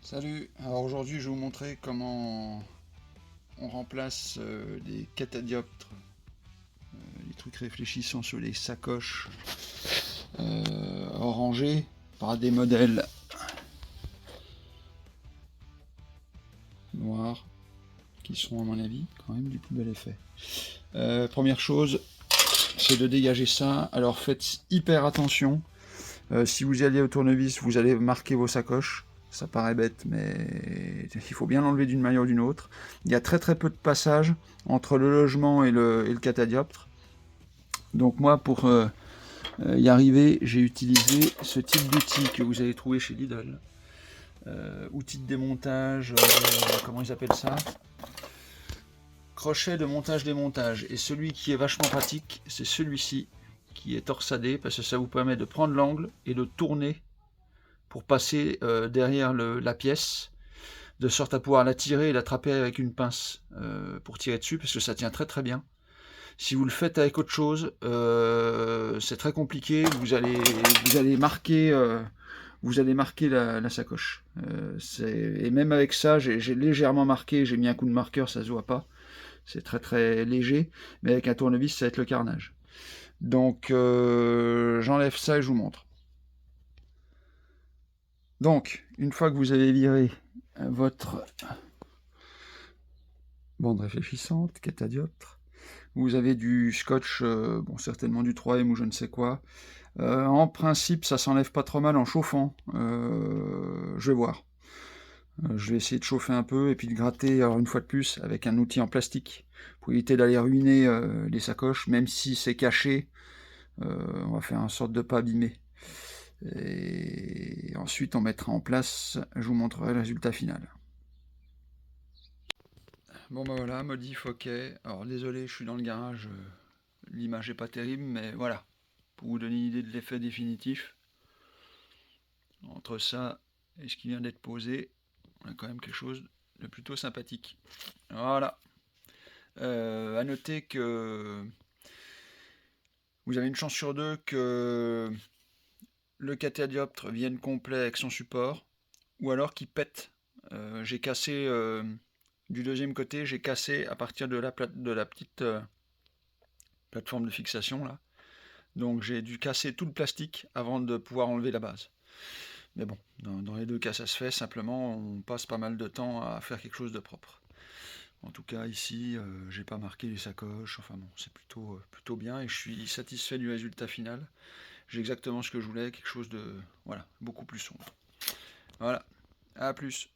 Salut, alors aujourd'hui je vais vous montrer comment on remplace des catadioptres, les trucs réfléchissants sur les sacoches orangées par des modèles noirs qui sont à mon avis quand même du plus bel effet. Première chose, c'est de dégager ça, alors faites hyper attention, si vous y allez au tournevis vous allez marquer vos sacoches. Ça paraît bête, mais il faut bien l'enlever d'une manière ou d'une autre. Il y a très peu de passage entre le logement et le catadioptre. Donc moi, pour y arriver, j'ai utilisé ce type d'outil que vous allez trouver chez Lidl. Outil de démontage, comment ils appellent ça? Crochet de montage-démontage. Et celui qui est vachement pratique, c'est celui-ci, qui est torsadé, parce que ça vous permet de prendre l'angle et de tourner pour passer derrière la pièce, de sorte à pouvoir la tirer et l'attraper avec une pince pour tirer dessus, parce que ça tient très bien. Si vous le faites avec autre chose, c'est très compliqué, vous allez marquer la sacoche. Et même avec ça, j'ai légèrement marqué, j'ai mis un coup de marqueur, ça se voit pas, c'est très léger, mais avec un tournevis ça va être le carnage. Donc j'enlève ça et je vous montre. Donc, une fois que vous avez viré votre bande réfléchissante, catadioptre, vous avez du scotch, bon, certainement du 3M ou je ne sais quoi. En principe, ça s'enlève pas trop mal en chauffant. Je vais voir. Je vais essayer de chauffer un peu et puis de gratter, alors une fois de plus, avec un outil en plastique, pour éviter d'aller ruiner les sacoches, même si c'est caché, on va faire en sorte de ne pas abîmer. Et ensuite, on mettra en place, je vous montrerai le résultat final. Bon bah voilà, modif ok. Alors désolé, je suis dans le garage, l'image est pas terrible, mais voilà, pour vous donner une idée de l'effet définitif. Entre ça et ce qui vient d'être posé, on a quand même quelque chose de plutôt sympathique. Voilà. À noter que vous avez une chance sur deux que le catadioptre vienne complet avec son support, ou alors qu'il pète. J'ai cassé du deuxième côté, j'ai cassé à partir de la petite plateforme de fixation là. Donc j'ai dû casser tout le plastique avant de pouvoir enlever la base. Mais bon, dans les deux cas ça se fait, simplement on passe pas mal de temps à faire quelque chose de propre. En tout cas ici, j'ai pas marqué les sacoches, enfin bon, c'est plutôt bien et je suis satisfait du résultat final. J'ai exactement ce que je voulais, quelque chose de, voilà, beaucoup plus sombre. Voilà, à plus.